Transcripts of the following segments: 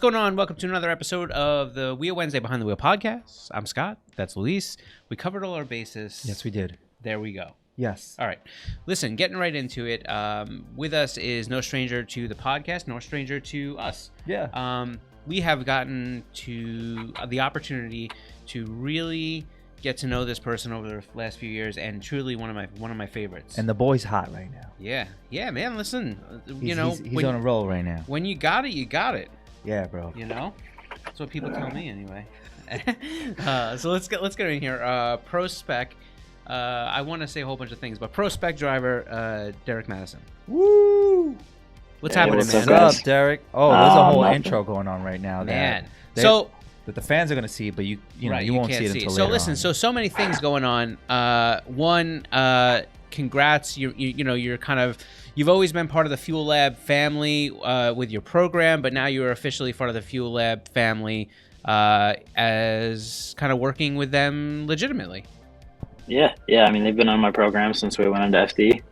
What's going on? Welcome to another episode of the Wheel Wednesday Behind the Wheel podcast. I'm Scott. That's Luis. We covered all our bases. Yes, we did. There we go. Yes. All right. Listen, getting right into it. With us is no stranger to the podcast, no stranger to us. Yeah. We have gotten to the opportunity to really get to know this person over the last few years, and truly one of my favorites. And the boy's hot right now. Yeah, man. Listen, He's on a roll right now. When you got it, you got it. Yeah, bro. You know, that's what people tell me anyway. So let's get in here. PROSPEC. I want to say a whole bunch of things, but PROSPEC Driver, Derek Madison. Woo! What's happening, What's man? up, Derek? Oh, there's a whole nothing. intro going on right now. Man, that the fans are gonna see, but you won't can't see it until So later listen, on. so many things going on. One, congrats. You've always been part of the FuelLab family with your program, but now you're officially part of the FuelLab family as kind of working with them legitimately. Yeah. I mean, they've been on my program since we went into FD.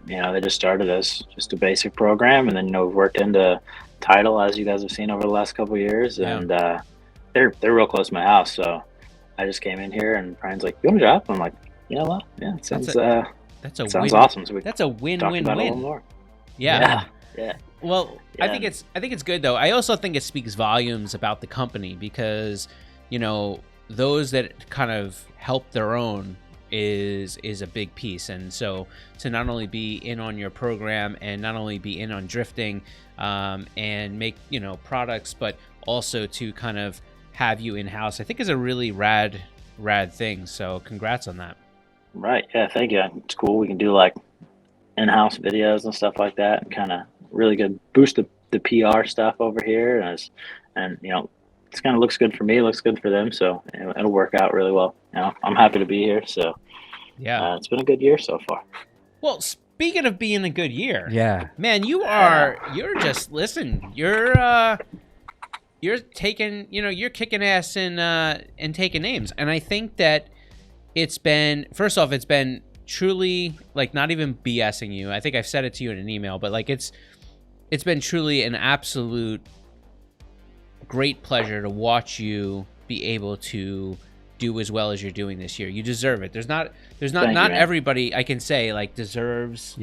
They just started as just a basic program, and then we've worked into title, as you guys have seen over the last couple of years, and they're real close to my house. So I just came in here, and Brian's like, "You want a job?" I'm like, "You know what? Yeah, it sounds sounds awesome." So that's a win-win-win. Yeah. Well, Yeah. I think it's good though. I also think it speaks volumes about the company because, those that kind of help their own is a big piece. And so to not only be in on your program and not only be in on drifting and make, products, but also to kind of have you in-house, I think is a really rad thing. So congrats on that. Right. Yeah. Thank you. It's cool. We can do like in-house videos and stuff like that, and kind of really good boost the PR stuff over here, and it kind of looks good for me, looks good for them, so it'll work out really well. I'm happy to be here. So yeah, it's been a good year so far. Well, speaking of being a good year, Yeah, man, you're taking, you're kicking ass and taking names. And I think that it's been truly, like, not even BSing you. I think I've said it to you in an email, but like it's been truly an absolute great pleasure to watch you be able to do as well as you're doing this year. You deserve it. There's not everybody I can say like deserves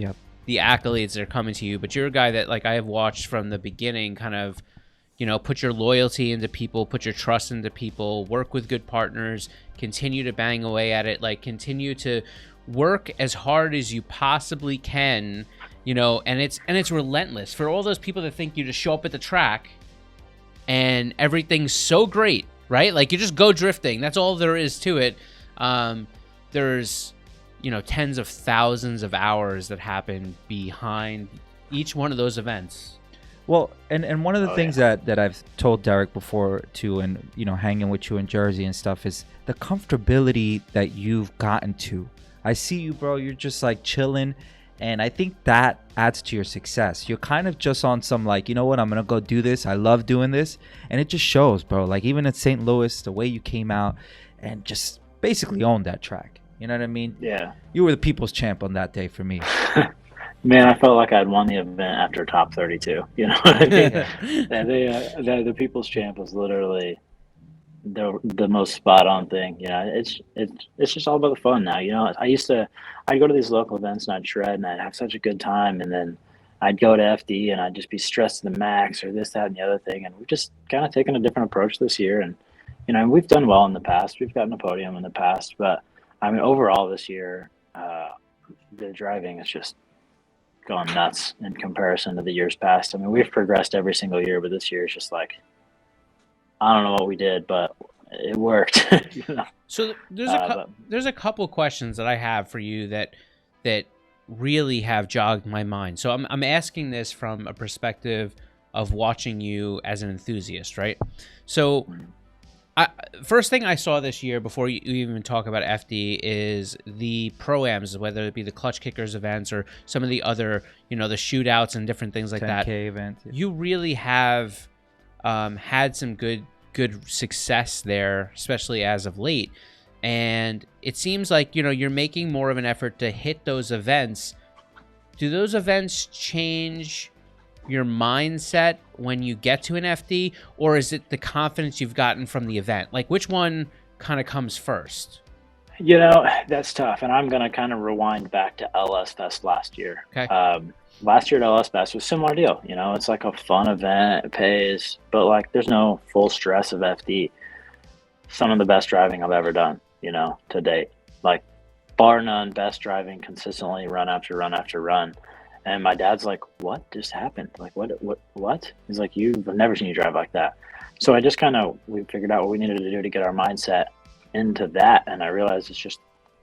the accolades that are coming to you, but you're a guy that, like, I have watched from the beginning, kind of, put your loyalty into people, put your trust into people, work with good partners, continue to bang away at it, like continue to work as hard as you possibly can, and it's relentless. For all those people that think you just show up at the track and everything's so great, right? Like, you just go drifting. That's all there is to it. There's, tens of thousands of hours that happen behind each one of those events. Well, and one of the things that I've told Derek before too, and hanging with you in Jersey and stuff, is the comfortability that you've gotten to. I see you, bro. You're just like chilling, and I think that adds to your success. You're kind of just on some, like, you know what, I'm gonna go do this. I love doing this, and it just shows, bro. Like, even at St. Louis, the way you came out and just basically owned that track. You know what I mean? Yeah. You were the people's champ on that day for me. Man, I felt like I'd won the event after top 32. You know what I mean? The people's champ was literally the most spot on thing. It's just all about the fun now. I'd go to these local events and I'd shred and I'd have such a good time, and then I'd go to FD and I'd just be stressed to the max, or this, that, and the other thing. And we've just kind of taken a different approach this year. And we've done well in the past. We've gotten a podium in the past, but I mean, overall this year, the driving is just gone nuts in comparison to the years past. I mean, we've progressed every single year, but this year is just like, I don't know what we did, but it worked. So there's a couple questions that I have for you that really have jogged my mind. So I'm asking this from a perspective of watching you as an enthusiast, right? So first thing I saw this year, before you even talk about FD, is the Pro-Ams, whether it be the Clutch Kickers events or some of the other, the shootouts and different things like 10K that. event. Yeah. You really have had some good success there, especially as of late. And it seems like, you're making more of an effort to hit those events. Do those events change your mindset when you get to an FD, or is it the confidence you've gotten from the event? Like, which one kind of comes first? You know, that's tough. And I'm going to kind of rewind back to LS Fest last year. Okay. Last year at LS Fest was a similar deal. You know, it's like a fun event, it pays, but like there's no full stress of FD. Some of the best driving I've ever done, you know, to date. Like, bar none, best driving consistently, run after run after run. And my dad's like, what just happened? Like, what? He's like, I've never seen you drive like that. So I just we figured out what we needed to do to get our mindset into that. And I realized it's just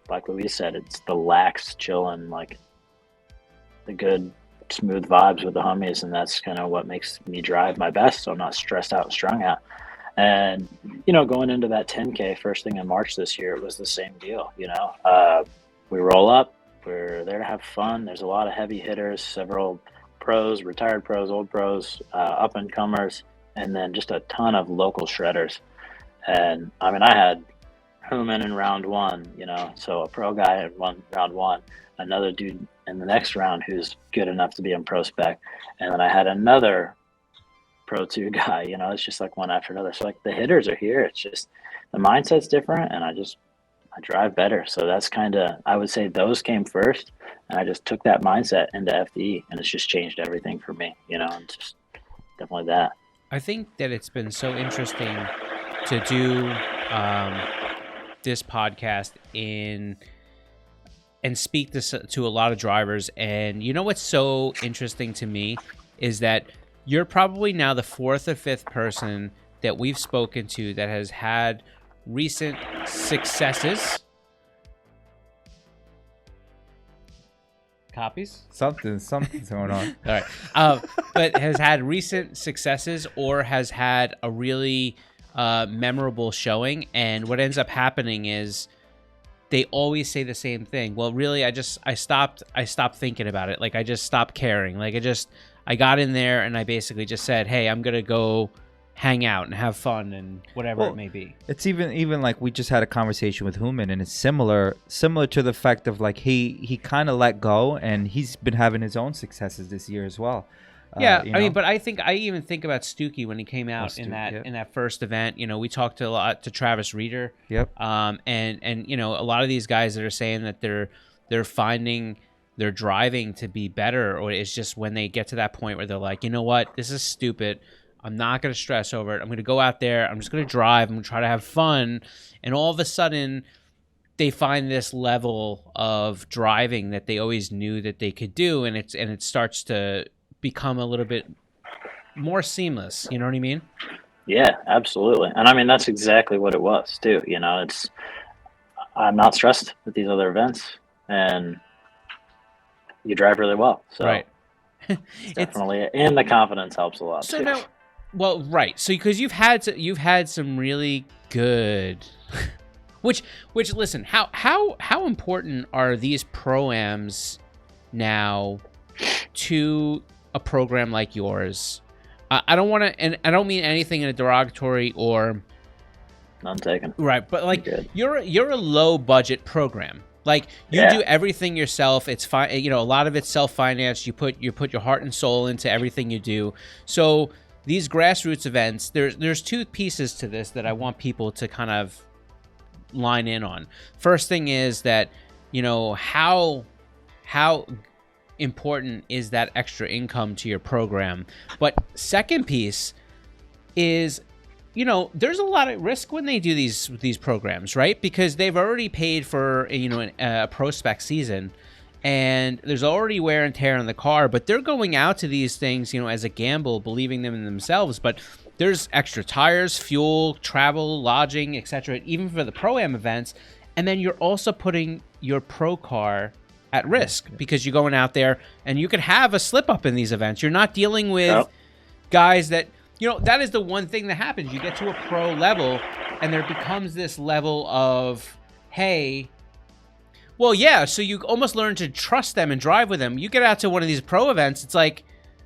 like what we said, it's the lax, chilling, like the good, smooth vibes with the homies. And that's kind of what makes me drive my best. So I'm not stressed out and strung out. And, you know, going into that 10K first thing in March this year, it was the same deal. You know, we roll up, we're there to have fun. There's a lot of heavy hitters, several pros, retired pros, old pros, up and comers, and then just a ton of local shredders. And I mean, I had Human in round one, you know, so a pro guy in round one, another dude in the next round who's good enough to be in ProSpec, and then I had another Pro 2 guy. You know, it's just like one after another. So like the hitters are here. It's just the mindset's different, and I drive better. So that's kind of, I would say those came first, and I just took that mindset into FD, and it's just changed everything for me. You know, and just definitely that. I think that it's been so interesting to do this podcast and speak to a lot of drivers. And you know what's so interesting to me is that you're probably now the fourth or fifth person that we've spoken to that has had recent successes. Copies? Something's going on. All right. But has had recent successes or has had a really memorable showing. And what ends up happening is they always say the same thing. Well, really, I stopped thinking about it. Like, I just stopped caring. Like, I got in there and I basically just said, hey, I'm going to go hang out and have fun and whatever it may be. It's even like we just had a conversation with Human, and it's similar to the fact of like he kind of let go, and he's been having his own successes this year as well. Yeah, you know? I mean, but I even think about Stookie when he came out in that first event. You know, we talked a lot to Travis Reeder. Yep. And you know, a lot of these guys that are saying that they're finding their driving to be better, or it's just when they get to that point where they're like, you know what, this is stupid. I'm not going to stress over it. I'm going to go out there. I'm just going to drive. I'm going to try to have fun. And all of a sudden, they find this level of driving that they always knew that they could do, and it starts to become a little bit more seamless. You know what I mean? Yeah, absolutely. And I mean, that's exactly what it was too. You know, I'm not stressed with these other events, and you drive really well. So right. Definitely. And the confidence helps a lot too. Now, well, right. So because you've had some really good which listen, how important are these pro-ams now to a program like yours? I don't want to, and I don't mean anything in a derogatory or none taken. Right, but like you're a low budget program. Like you do everything yourself. It's fine. You know, a lot of it's self-financed. You put your heart and soul into everything you do. So these grassroots events, there's two pieces to this that I want people to kind of line in on. First thing is that, you know, how important is that extra income to your program? But second piece is, you know, there's a lot of risk when they do these programs, right? Because they've already paid for, you know, a ProSpec season, and there's already wear and tear on the car, but they're going out to these things, you know, as a gamble, believing them in themselves. But there's extra tires, fuel, travel, lodging, etc., even for the Pro-Am events. And then you're also putting your pro car at risk because you're going out there and you could have a slip up in these events. You're not dealing with guys that, you know, that is the one thing that happens. You get to a pro level and there becomes this level of, hey, well, yeah, so you almost learn to trust them and drive with them. You get out to one of these pro events, it's like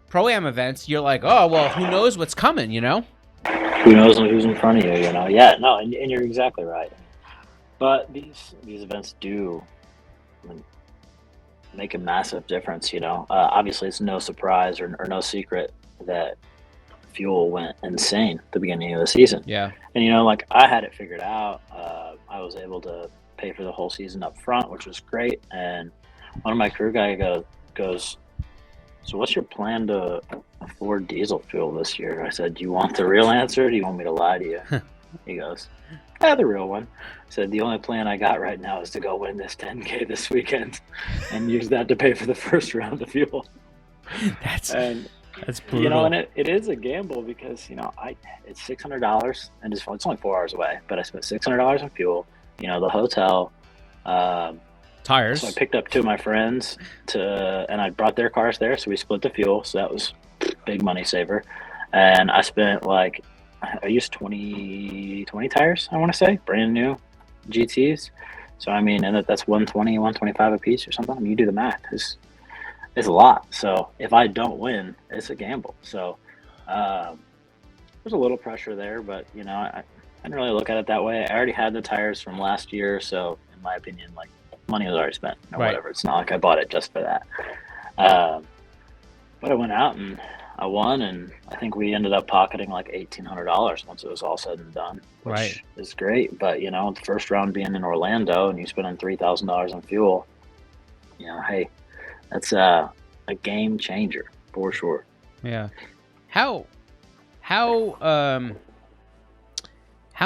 Pro-Am events, you're like, oh, well, who knows what's coming, you know? Who knows who's in front of you, you know? Yeah, no, and you're exactly right. But these events do, I mean, make a massive difference. Obviously it's no surprise or no secret that fuel went insane at the beginning of the season. Yeah. And like I had it figured out. I was able to pay for the whole season up front, which was great. And one of my crew guy goes, so what's your plan to afford diesel fuel this year? I said, do you want the real answer or do you want me to lie to you? He goes, the real one. I said, the only plan I got right now is to go win this 10K this weekend and use that to pay for the first round of fuel. That's brutal. And it is a gamble because, it's $600 and it's only 4 hours away, but I spent $600 on fuel, the hotel, tires. So I picked up 2 of my friends and I brought their cars there. So we split the fuel. So that was big money saver. And I spent I used 20 tires, I want to say, brand new GTs. So, and that's 120, 125 a piece or something. you do the math. It's a lot. So if I don't win, it's a gamble. So there's a little pressure there, but, I didn't really look at it that way. I already had the tires from last year. So in my opinion, money was already spent or whatever. It's not like I bought it just for that. But I went out and I won, and I think we ended up pocketing $1,800 once it was all said and done, which is great. But the first round being in Orlando and you spending $3,000 on fuel, hey, that's a game changer for sure. Yeah. How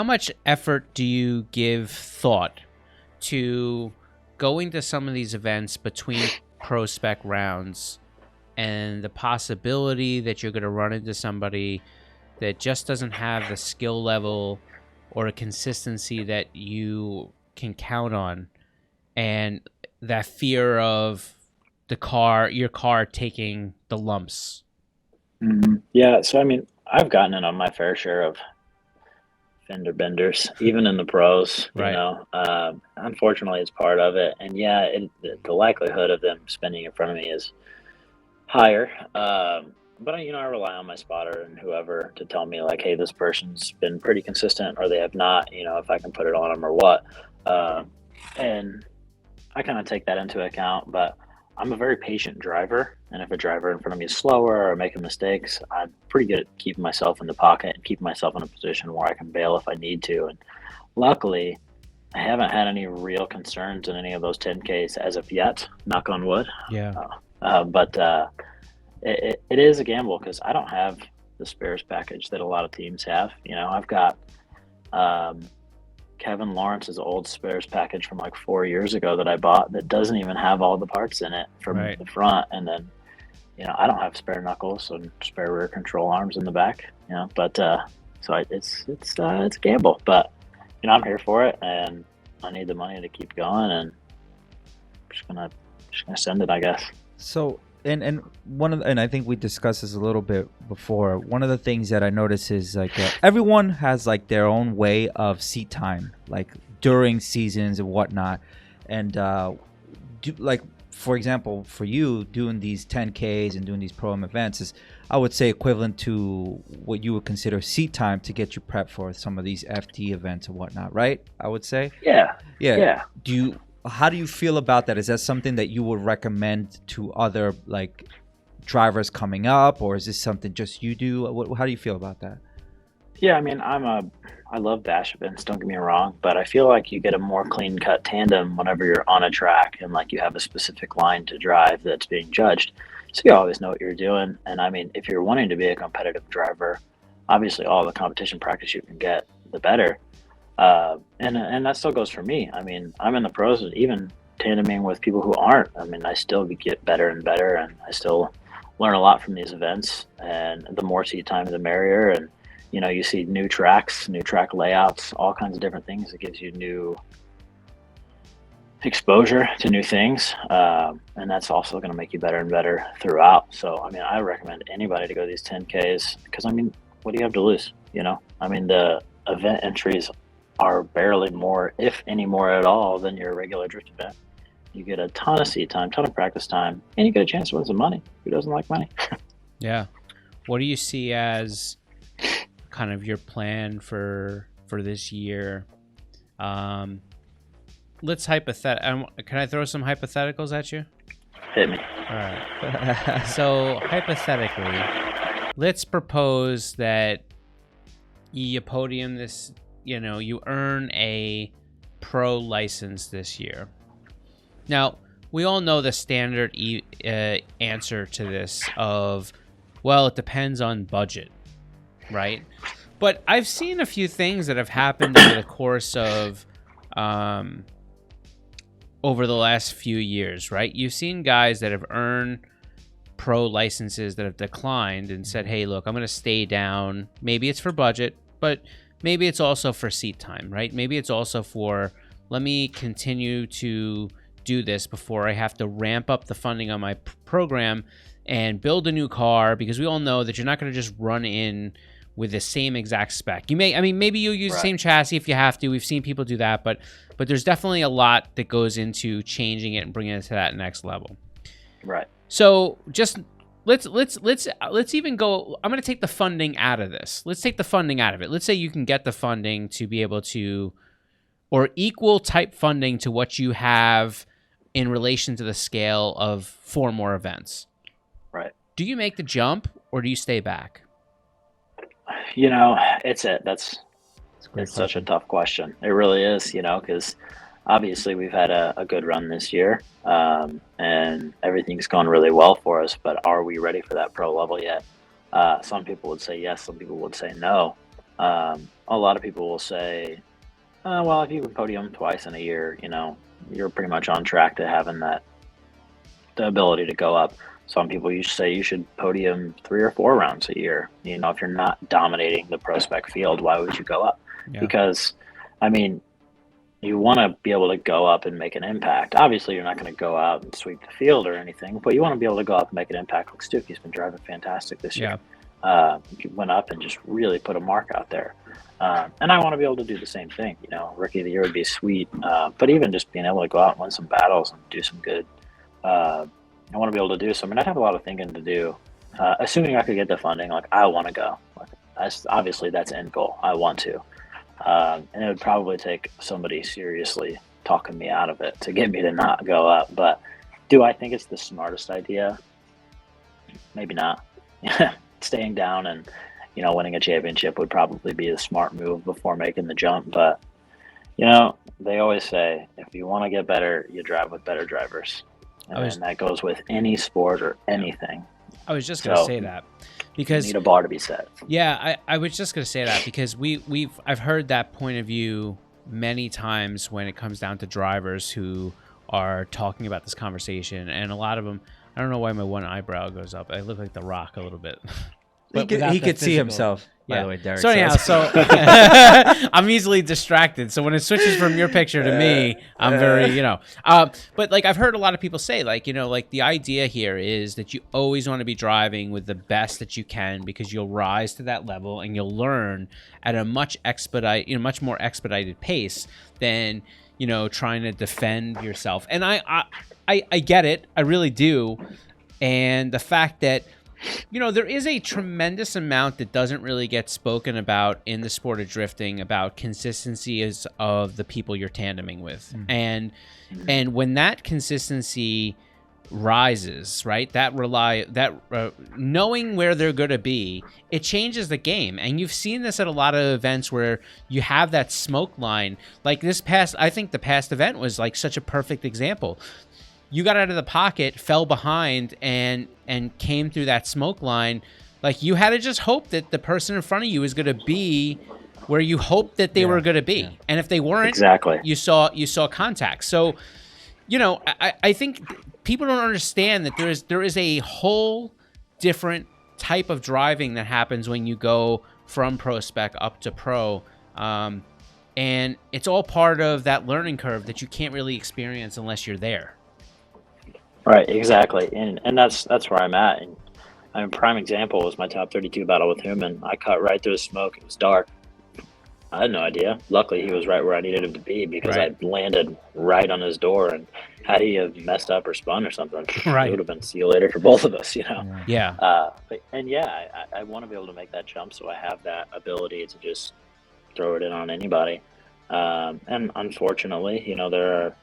much effort do you give thought to going to some of these events between ProSpec rounds and the possibility that you're going to run into somebody that just doesn't have the skill level or a consistency that you can count on, and that fear of your car taking the lumps? Mm-hmm. Yeah. So, I've gotten in on my fair share of fender benders, even in the pros, unfortunately it's part of it. And the likelihood of them spinning in front of me is higher. But I rely on my spotter and whoever to tell me hey, this person's been pretty consistent or they have not, if I can put it on them or what. And I kind of take that into account, but I'm a very patient driver. And if a driver in front of me is slower or making mistakes, I'm pretty good at keeping myself in the pocket and keeping myself in a position where I can bail if I need to. And luckily, I haven't had any real concerns in any of those 10Ks as of yet, knock on wood. Yeah. But it is a gamble because I don't have the spares package that a lot of teams have. I've got Kevin Lawrence's old spares package from 4 years ago that I bought that doesn't even have all the parts in it from the front. And then, I don't have spare knuckles and spare rear control arms in the back, but so it's a gamble, but I'm here for it and I need the money to keep going, and I'm just gonna send it, I guess. So and I think we discussed this a little bit before. One of the things that I notice is everyone has their own way of seat time, during seasons and whatnot. And for example, for you doing these 10Ks and doing these pro-am events is, I would say, equivalent to what you would consider seat time to get you prepped for some of these FD events and whatnot, right? I would say. Yeah. How do you feel about that? Is that something that you would recommend to other drivers coming up, or is this something just you do? How do you feel about that? Yeah, I love dash events, don't get me wrong, but I feel like you get a more clean cut tandem whenever you're on a track and you have a specific line to drive that's being judged. So you always know what you're doing. And if you're wanting to be a competitive driver, obviously all the competition practice you can get, the better. And that still goes for me. I'm in the pros, even tandeming with people who aren't. I still get better and better, and I still learn a lot from these events. And the more seat time, the merrier. And you see new tracks, new track layouts, all kinds of different things. It gives you new exposure to new things, and that's also going to make you better and better throughout. So I recommend anybody to go these 10Ks because what do you have to lose? The event entries are barely more, if any more at all, than your regular drift event. You get a ton of seat time, ton of practice time, and you get a chance to win some money. Who doesn't like money? Yeah. What do you see as kind of your plan for this year? Let's can I throw some hypotheticals at you? Hit me. All right. So hypothetically, let's propose that you podium this, you earn a pro license this year. Now, we all know the standard answer to this of, well, it depends on budget, right? But I've seen a few things that have happened over the course of over the last few years, right? You've seen guys that have earned pro licenses that have declined and said, hey, look, I'm going to stay down. Maybe it's for budget, but maybe it's also for seat time, right? Maybe it's also for, let me continue to do this before I have to ramp up the funding on my program and build a new car, because we all know that you're not going to just run in with the same exact spec. Maybe you'll use the same chassis if you have to. We've seen people do that, but there's definitely a lot that goes into changing it and bringing it to that next level. Right. So just let's even go. I'm going to take the funding out of this. Let's take the funding out of it. Let's say you can get the funding to be able to, or equal type funding to what you have in relation to the scale of 4 more events. Right. Do you make the jump or do you stay back? That's such a tough question. It really is, because obviously we've had a good run this year, and everything's gone really well for us, but are we ready for that pro level yet? Some people would say yes, some people would say no. A lot of people will say, well, if you can podium twice in a year, you're pretty much on track to having the ability to go up. Some people say you should podium 3 or 4 rounds a year. If you're not dominating the PROSPEC field, why would you go up? Yeah. Because, you want to be able to go up and make an impact. Obviously, you're not going to go out and sweep the field or anything, but you want to be able to go up and make an impact. Like Stuckey's been driving fantastic this year. He went up and just really put a mark out there. And I want to be able to do the same thing. Rookie of the year would be sweet. But even just being able to go out and win some battles and do some good, I want to be able to do so. I'd have a lot of thinking to do. Assuming I could get the funding, I want to go. Obviously, that's end goal. I want to. And it would probably take somebody seriously talking me out of it to get me to not go up. But do I think it's the smartest idea? Maybe not. Staying down and, winning a championship would probably be the smart move before making the jump. But, they always say, if you want to get better, you drive with better drivers. And that goes with any sport or anything. I was just going to say that because you need a bar to be set. Yeah, I was just going to say that because I've heard that point of view many times when it comes down to drivers who are talking about this conversation, and a lot of them, I don't know why my one eyebrow goes up. I look like The Rock a little bit. But he could see himself. By the way, Derek. So anyhow, I'm easily distracted. So when it switches from your picture to me, I'm very, but I've heard a lot of people say, the idea here is that you always want to be driving with the best that you can because you'll rise to that level and you'll learn at a much more expedited pace than, trying to defend yourself. And I get it. I really do. And the fact that, there is a tremendous amount that doesn't really get spoken about in the sport of drifting about consistency of the people you're tandeming with. Mm-hmm. And when that consistency rises, right, knowing where they're going to be, it changes the game. And you've seen this at a lot of events where you have that smoke line. Like I think the past event was such a perfect example. You got out of the pocket, fell behind, and came through that smoke line. You had to just hope that the person in front of you is going to be where you hoped that they were going to be. Yeah. And if they weren't, exactly, you saw contact. So, I think people don't understand that there is a whole different type of driving that happens when you go from PROSPEC up to pro. And it's all part of that learning curve that you can't really experience unless you're there. Right, exactly, and that's where I'm at. And prime example was my top 32 battle with Human. I cut right through the smoke. It was dark. I had no idea. Luckily, he was right where I needed him to be because I landed right on his door. And had he have messed up or spun or something, it would have been see you later for both of us. Yeah. I want to be able to make that jump, so I have that ability to just throw it in on anybody. And unfortunately, there are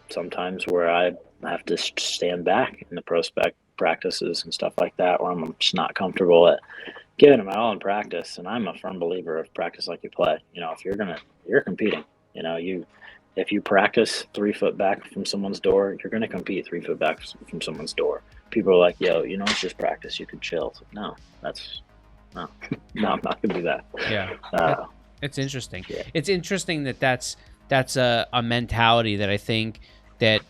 sometimes where I have to stand back in the prospect practices and stuff like that, where I'm just not comfortable at giving it my all in practice. And I'm a firm believer of practice like you play. If you're competing. If you practice 3 foot back from someone's door, you're going to compete 3 foot back from someone's door. People are like, yo, it's just practice. You can chill. It's like, no, I'm not going to do that. Yeah. It's interesting. Yeah. It's interesting that's a mentality that I think that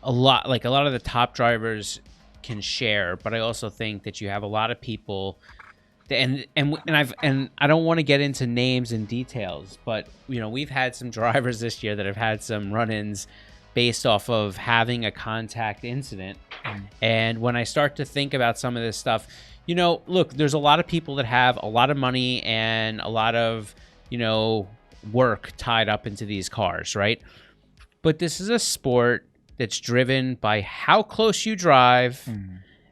a lot of the top drivers can share, but I also think that you have a lot of people and I don't want to get into names and details, but we've had some drivers this year that have had some run-ins based off of having a contact incident. And when I start to think about some of this stuff, look, there's a lot of people that have a lot of money and a lot of work tied up into these cars, right? But this is a sport that's driven by how close you drive,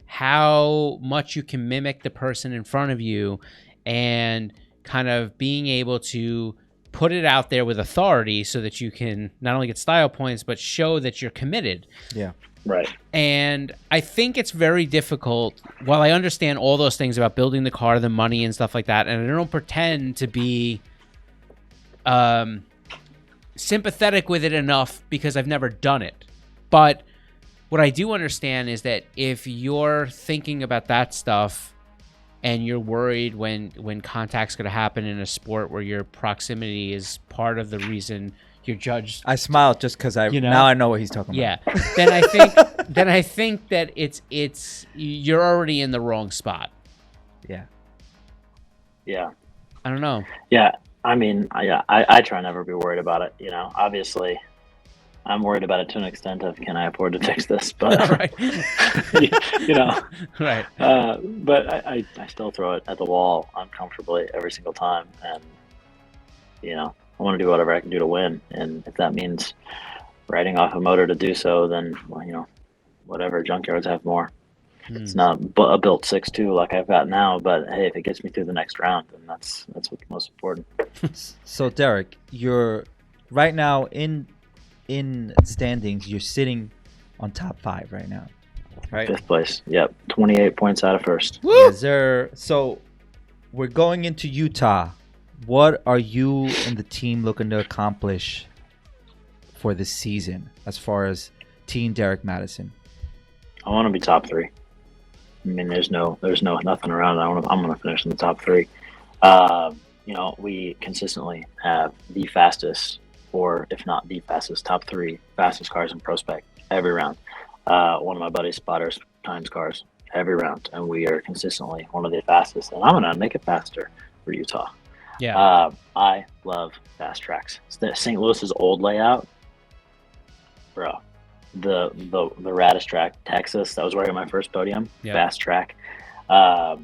how much you can mimic the person in front of you, and kind of being able to put it out there with authority so that you can not only get style points, but show that you're committed. Yeah. Right. And I think it's very difficult, while I understand all those things about building the car, the money and stuff like that, and I don't pretend to be sympathetic with it enough because I've never done it. But what I do understand is that if you're thinking about that stuff and you're worried when contact's going to happen in a sport where your proximity is part of the reason you're judged. I smiled just because now I know what he's talking about. Yeah. then I think that it's you're already in the wrong spot. Yeah. Yeah. I don't know. Yeah. I mean, I try never to be worried about it. Obviously, I'm worried about it to an extent of, can I afford to fix this? But right. Right. But I still throw it at the wall uncomfortably every single time, and I want to do whatever I can do to win. And if that means writing off a motor to do so, then whatever, junkyards have more. It's not a built 6.2 like I've got now, but hey, if it gets me through the next round, then that's what's most important. So Derek, you're right now in standings. You're sitting on top 5 right now, right? 5th place. Yep, 28 points out of first. Yes, sir. So we're going into Utah. What are you and the team looking to accomplish for this season as far as Team Derek Madison? I want to be top 3. I mean, there's nothing around it. I'm going to finish in the top 3. We consistently have the fastest, or if not the fastest, top 3 fastest cars in ProSpec every round. One of my buddies' spotters times cars every round, and we are consistently one of the fastest. And I'm going to make it faster for Utah. Yeah. I love fast tracks. St. Louis's old layout, bro. The raddest track, Texas. That was where I got my first podium. Yeah. Fast track. I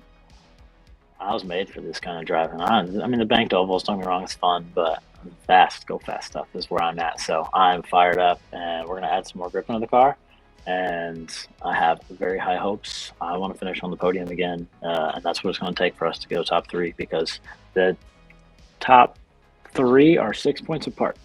was made for this kind of driving. I mean, the banked ovals, don't get me wrong, it's fun, but go fast stuff is where I'm at. So I'm fired up, and we're going to add some more grip into the car. And I have very high hopes. I want to finish on the podium again, and that's what it's going to take for us to go top 3, because the top 3 are 6 points apart.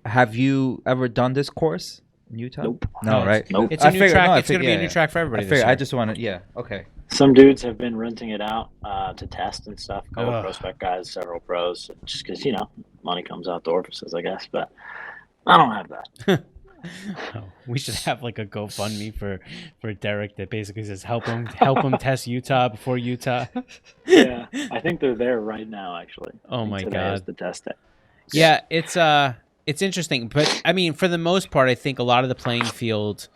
Have you ever done this course in Utah? Nope. No, right? Nope. It's a new track. It's going to be a new track for everybody. I just want to, yeah, okay. Some dudes have been renting it out to test and stuff. A couple ProSpec guys, several pros, just because money comes out the orifices, I guess. But I don't have that. We should have like a GoFundMe for Derek that basically says help him test Utah before Utah. Yeah, I think they're there right now, actually. Oh my today god, is the test day. Yeah, it's interesting, but I mean, for the most part, I think a lot of the playing field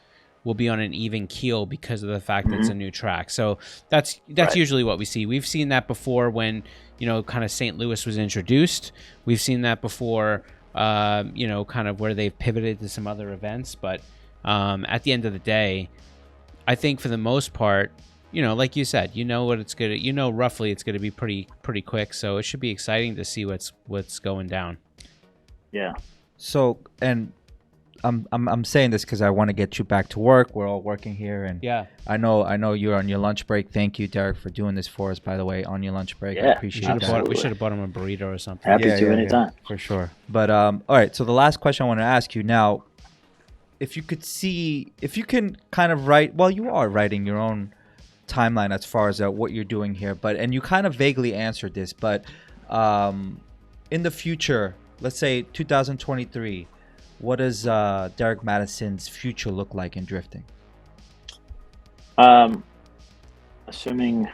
will be on an even keel because of the fact that it's a new track. So that's right. Usually what we see. We've seen that before when kind of St. Louis was introduced. We've seen that before. Kind of where they've pivoted to some other events. But at the end of the day, I think for the most part, like you said, what it's gonna, roughly it's gonna be pretty quick. So it should be exciting to see what's going down. Yeah. So, and I'm saying this because I want to get you back to work. We're all working here, and yeah, I know you're on your lunch break. Thank you, Derek, for doing this for us. By the way, on your lunch break, yeah, I appreciate that. We should have bought him a burrito or something. Happy to anytime for sure. But all right. So the last question I want to ask you now: if you can kind of write, well, you are writing your own timeline as far as what you're doing here, and you kind of vaguely answered this, but in the future, let's say 2023, what does Derek Madison's future look like in drifting? Assuming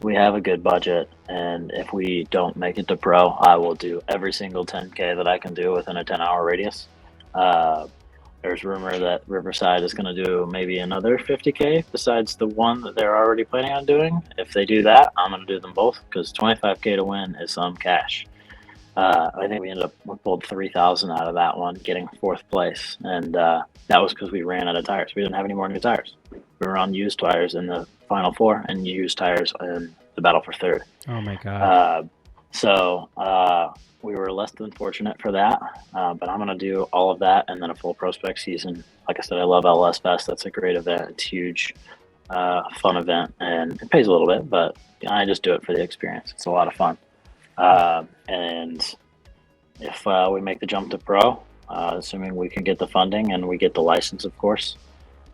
we have a good budget, and if we don't make it to pro, I will do every single 10K that I can do within a 10-hour radius. There's rumor that Riverside is going to do maybe another 50K besides the one that they're already planning on doing. If they do that, I'm going to do them both, because 25K to win is some cash. I think we pulled 3,000 out of that one, getting 4th place, and that was because we ran out of tires. We didn't have any more new tires. We were on used tires in the Final Four and used tires in the battle for 3rd. Oh my god! So we were less than fortunate for that, but I'm going to do all of that and then a full ProSpec season. Like I said, I love LS Fest. That's a great event. It's huge, fun event, and it pays a little bit, but I just do it for the experience. It's a lot of fun. And if we make the jump to pro, assuming we can get the funding and we get the license, of course,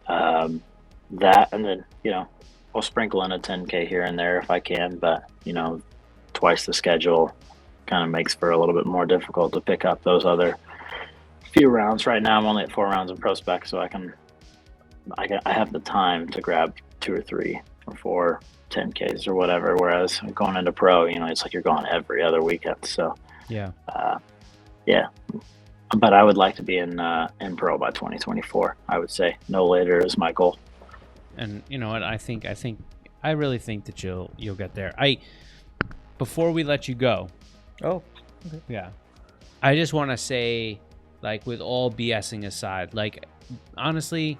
that, and then, we'll sprinkle in a 10K here and there if I can, but, twice the schedule kind of makes for a little bit more difficult to pick up those other few rounds. Right now I'm only at 4 rounds in ProSpec, so I have the time to grab 2 or 3 or 4 10Ks or whatever, whereas going into pro, it's like you're going every other weekend. So yeah, but I would like to be in pro by 2024. I would say no later is my goal. And you know what, I really think that you'll get there. Before we let you go, okay. Yeah, I just want to say, like, with all BSing aside, like, honestly,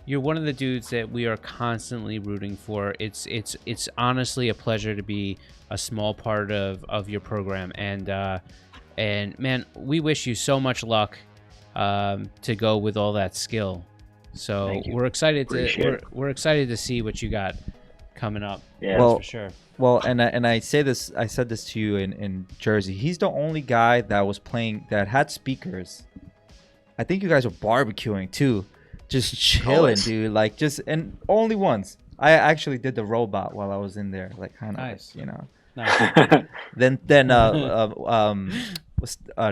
you're one of the dudes that we are constantly rooting for. It's honestly a pleasure to be a small part of your program, and man, we wish you so much luck to go with all that skill. So we're excited to see what you got coming up. Yeah, well, for sure. Well, and I said this to you in Jersey. He's the only guy that was playing that had speakers. I think you guys were barbecuing too. Just chilling, dude. Like, and only once. I actually did the robot while I was in there, like, kind of, nice. Nice. Then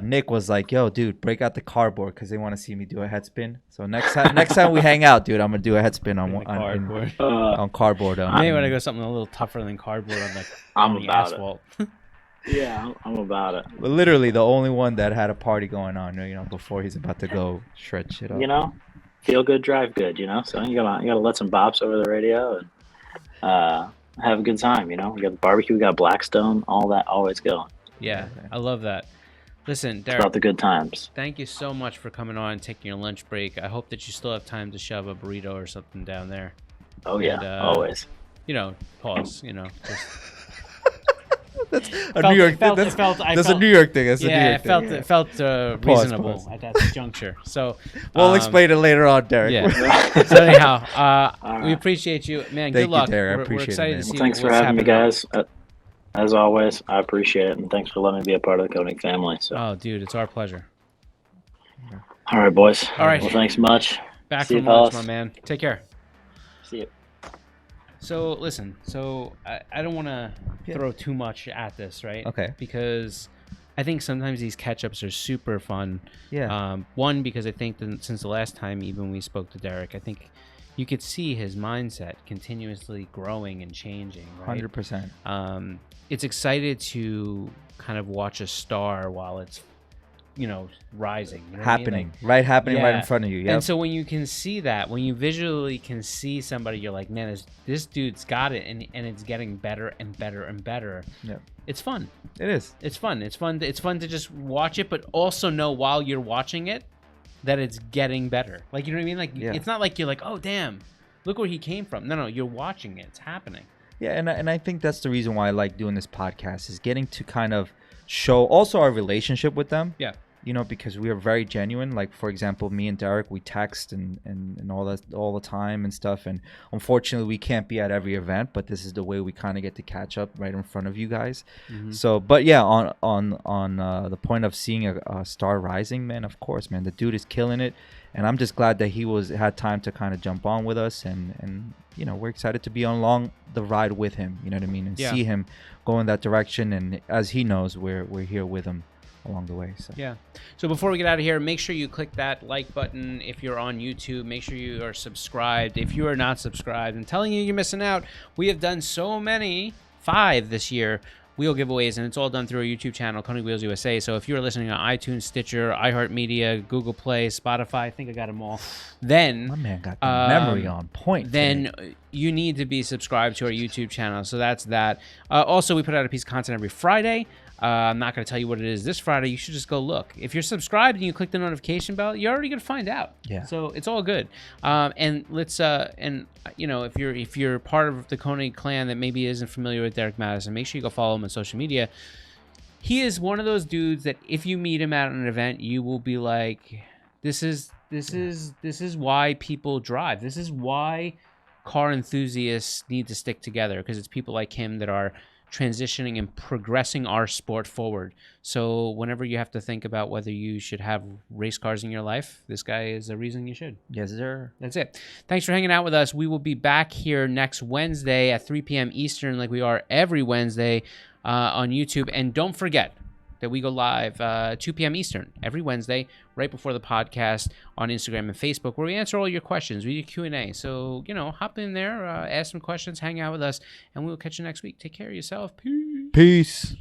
Nick was like, "Yo, dude, break out the cardboard because they want to see me do a head spin." So next time we hang out, dude, I'm gonna do a head spin on cardboard. On cardboard. Maybe want to go something a little tougher than cardboard on the asphalt. Yeah, I'm about it. But literally the only one that had a party going on, before he's about to go shred shit up. Feel good, drive good, so you gotta let some bops over the radio and have a good time. We got the barbecue, we got Blackstone, all that always going. Yeah, I love that. Listen, Derek, it's about the good times. Thank you so much for coming on and taking your lunch break. I hope that you still have time to shove a burrito or something down there. Oh yeah, always. Pause. Just... That's a New York thing. That's a New York thing. It felt reasonable at that juncture. So we'll explain it later on, Derek. Yeah. So anyhow, we appreciate you, man. Good luck. Thank you, Derek. I appreciate we're excited it, to see thanks for having me, guys. As always, I appreciate it, and thanks for letting me be a part of the Koenig family. So. Oh, dude, it's our pleasure. All right, boys. All right. Well, thanks much. Back from lunch, my man. Take care. See you. So listen, I don't want to throw too much at this, right? Okay. Because I think sometimes these catch-ups are super fun. Yeah. One, because I think that since the last time even we spoke to Derek, I think you could see his mindset continuously growing and changing, right? 100%. It's excited to kind of watch a star while it's, rising. Happening. Right in front of you. Yeah. And so when you can see that, when you visually can see somebody, you're like, man, this dude's got it, and it's getting better and better and better. Yeah. It's fun. It is. It's fun. It's fun to just watch it, but also know while you're watching it that it's getting better. Like, you know what I mean? Like, It's not like you're like, oh, damn, look where he came from. No, you're watching it. It's happening. Yeah, and I think that's the reason why I like doing this podcast, is getting to kind of show also our relationship with them. Yeah. you know, because we are very genuine. Like, for example, me and Derek, we text and all that all the time and stuff. And unfortunately, we can't be at every event, but this is the way we kind of get to catch up right in front of you guys. So, but yeah, on the point of seeing a star rising, man, of course, man, the dude is killing it. And I'm just glad that he had time to kind of jump on with us, and you know, we're excited to be along the ride with him. You know what I mean, and see him go in that direction. And as he knows, we're here with him along the way. So yeah. So before we get out of here, make sure you click that like button if you're on YouTube. Make sure you are subscribed. If you are not subscribed, I'm telling you, you're missing out. We have done so many, 5 this year, wheel giveaways, and it's all done through our YouTube channel, Koenig Wheels USA. So if you're listening on iTunes, Stitcher, iHeartMedia, Google Play, Spotify, I think I got them all, then my man got the memory on point. Then you need to be subscribed to our YouTube channel. So that's that. Also, we put out a piece of content every Friday. I'm not going to tell you what it is this Friday. You should just go look. If you're subscribed and you click the notification bell, you're already going to find out. Yeah. So it's all good. And let's and you know, if you're part of the Koenig clan that maybe isn't familiar with Derek Madison, make sure you go follow him on social media. He is one of those dudes that if you meet him at an event, you will be like, this is why people drive. This is why car enthusiasts need to stick together, because it's people like him that are transitioning and progressing our sport forward. So whenever you have to think about whether you should have race cars in your life, this guy is a reason you should. Yes, sir. That's it. Thanks for hanging out with us. We will be back here next Wednesday at 3 p.m. Eastern, like we are every Wednesday on YouTube. And don't forget that we go live 2 p.m. Eastern every Wednesday, right before the podcast on Instagram and Facebook, where we answer all your questions. We do Q&A. So, you know, hop in there, ask some questions, hang out with us, and we will catch you next week. Take care of yourself. Peace. Peace.